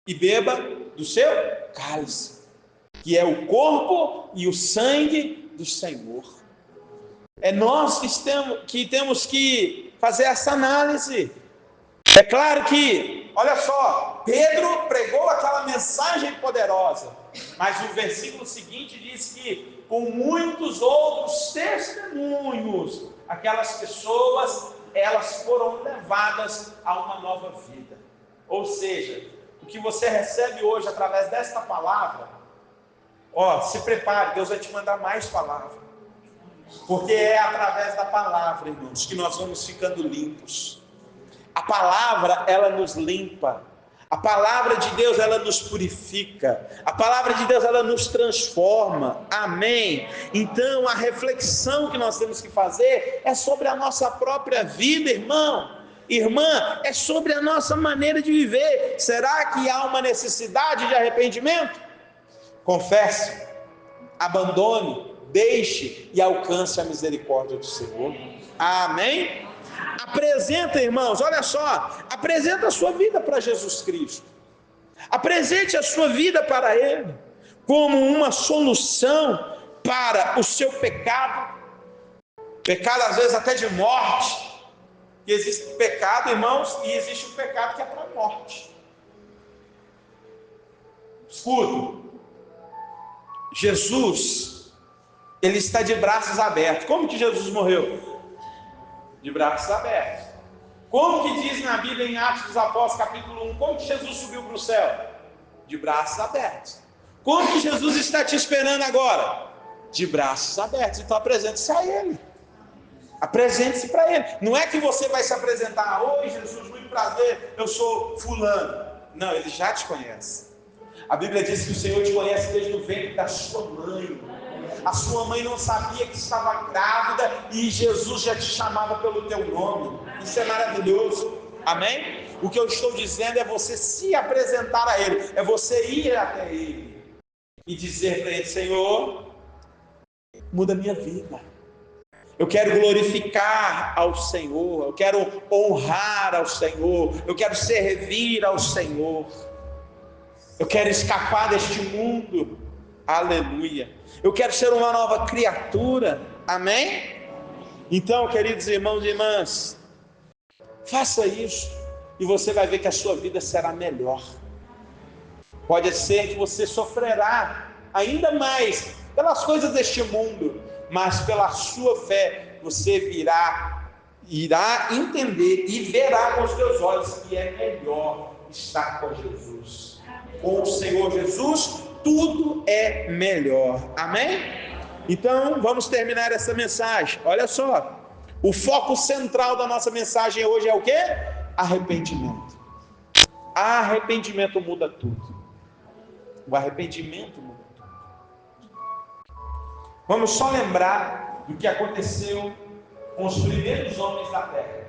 e beba do seu cálice, que é o corpo e o sangue do Senhor. É nós que temos que fazer essa análise. É claro que, olha só, Pedro pregou aquela mensagem poderosa, mas o versículo seguinte diz que com muitos outros testemunhos, aquelas pessoas, elas foram levadas a uma nova vida. Ou seja, o que você recebe hoje através desta palavra, se prepare, Deus vai te mandar mais palavras, porque é através da palavra, irmãos, que nós vamos ficando limpos. A palavra, ela nos limpa. A palavra de Deus, ela nos purifica. A palavra de Deus, ela nos transforma. Amém? Então, a reflexão que nós temos que fazer é sobre a nossa própria vida, irmão. Irmã, é sobre a nossa maneira de viver. Será que há uma necessidade de arrependimento? Confesse, abandone, deixe e alcance a misericórdia do Senhor. Amém? Apresenta, irmãos, olha só, apresenta a sua vida para Jesus Cristo. Apresente a sua vida para Ele como uma solução para o seu pecado. Pecado às vezes até de morte. Que existe pecado, irmãos, e existe um pecado que é para a morte. Escuta, Jesus, Ele está de braços abertos. Como que Jesus morreu? De braços abertos. Como que diz na Bíblia em Atos dos Apóstolos capítulo 1, como que Jesus subiu para o céu? De braços abertos. Como que Jesus está te esperando agora? De braços abertos. Então apresente-se a Ele. Apresente-se para Ele. Não é que você vai se apresentar: oi Jesus, muito prazer, eu sou fulano. Não, Ele já te conhece. A Bíblia diz que o Senhor te conhece desde o ventre da sua mãe. A sua mãe não sabia que estava grávida e Jesus já te chamava pelo teu nome. Isso é maravilhoso. Amém? O que eu estou dizendo é você se apresentar a Ele, é você ir até Ele e dizer para Ele: Senhor, muda a minha vida. Eu quero glorificar ao Senhor, eu quero honrar ao Senhor, eu quero servir ao Senhor, eu quero escapar deste mundo. Aleluia. Eu quero ser uma nova criatura. Amém? Então, queridos irmãos e irmãs, faça isso e você vai ver que a sua vida será melhor. Pode ser que você sofrerá ainda mais pelas coisas deste mundo, mas pela sua fé você irá entender e verá com os teus olhos que é melhor estar com Jesus. Com o Senhor Jesus, tudo é melhor. Amém? Então, vamos terminar essa mensagem. Olha só, o foco central da nossa mensagem hoje é o quê? Arrependimento. Arrependimento muda tudo. O arrependimento muda tudo. Vamos só lembrar do que aconteceu com os primeiros homens da terra.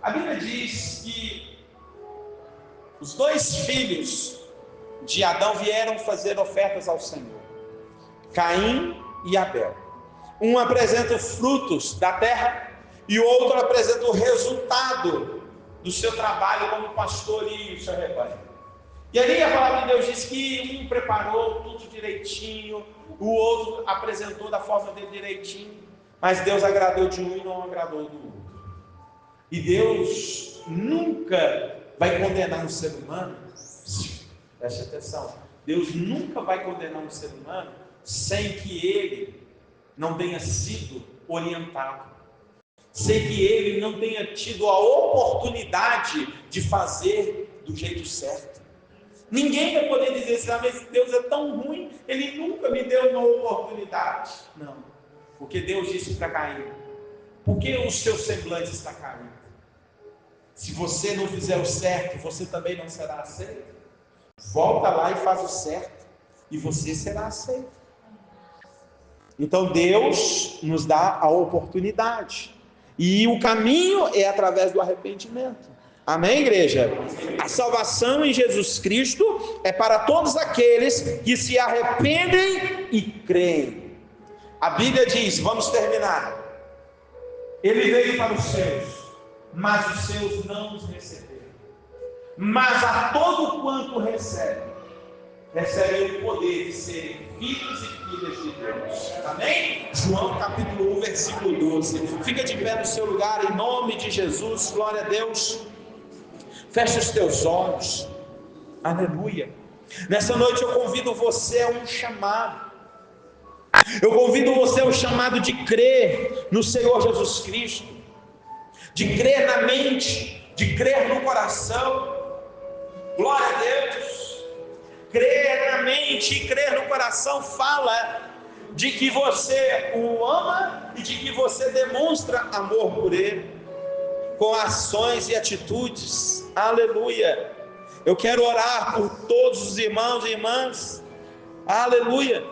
A Bíblia diz que os dois filhos de Adão vieram fazer ofertas ao Senhor, Caim e Abel. Um apresenta frutos da terra e o outro apresenta o resultado do seu trabalho como pastor e o seu rebanho. E ali a palavra de Deus diz que um preparou tudo direitinho, o outro apresentou da forma dele direitinho, Mas Deus agradou de um e não agradou do outro. E Deus nunca vai condenar um ser humano, preste atenção, Deus nunca vai condenar um ser humano sem que ele não tenha sido orientado, sem que ele não tenha tido a oportunidade de fazer do jeito certo. Ninguém vai poder dizer assim, mas Deus é tão ruim, Ele nunca me deu uma oportunidade. Não, porque Deus disse para Caim, por que o seu semblante está caído? Se você não fizer o certo, você também não será aceito. Volta lá e faz o certo, e você será aceito. Então Deus nos dá a oportunidade, e o caminho é através do arrependimento. Amém, igreja? A salvação em Jesus Cristo é para todos aqueles que se arrependem e creem. A Bíblia diz, vamos terminar, Ele veio para os seus, mas os seus não os receberam. Mas a todo quanto recebem o poder de serem filhos e filhas de Deus. Amém? João capítulo 1, versículo 12. Fica de pé no seu lugar, em nome de Jesus, glória a Deus. Feche os teus olhos, aleluia. Nessa noite eu convido você a um chamado. Eu convido você ao chamado de crer no Senhor Jesus Cristo, de crer na mente, de crer no coração. Glória a Deus. Crer na mente e crer no coração fala de que você o ama e de que você demonstra amor por Ele, com ações e atitudes. Aleluia. Eu quero orar por todos os irmãos e irmãs. Aleluia.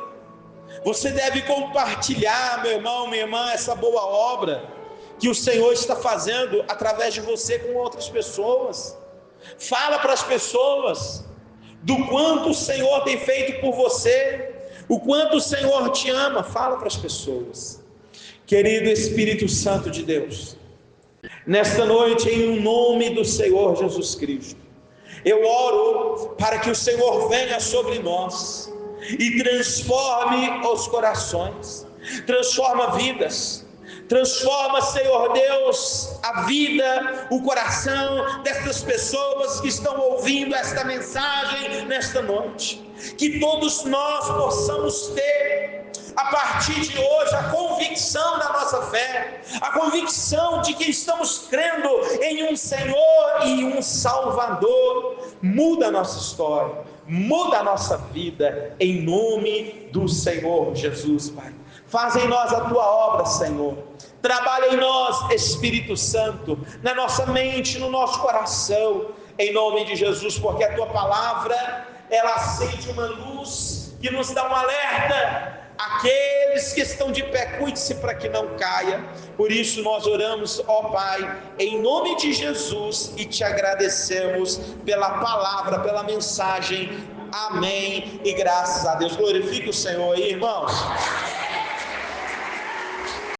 Você deve compartilhar, meu irmão, minha irmã, essa boa obra que o Senhor está fazendo através de você com outras pessoas. Fala para as pessoas do quanto o Senhor tem feito por você, o quanto o Senhor te ama. Fala para as pessoas. Querido Espírito Santo de Deus, nesta noite, em nome do Senhor Jesus Cristo, eu oro para que o Senhor venha sobre nós e transforme os corações, transforma vidas, transforma, Senhor Deus, a vida, o coração destas pessoas que estão ouvindo esta mensagem nesta noite. Que todos nós possamos ter, a partir de hoje, a convicção da nossa fé, a convicção de que estamos crendo em um Senhor e um Salvador. Muda a nossa história, muda a nossa vida, em nome do Senhor Jesus, Pai. Faz em nós a Tua obra, Senhor. Trabalha em nós, Espírito Santo, na nossa mente, no nosso coração, em nome de Jesus, porque a Tua palavra, ela acende uma luz que nos dá um alerta. Aqueles que estão de pé, cuide-se para que não caia. Por isso nós oramos, ó Pai, em nome de Jesus, e te agradecemos pela palavra, pela mensagem. Amém e graças a Deus. Glorifique o Senhor aí, irmãos.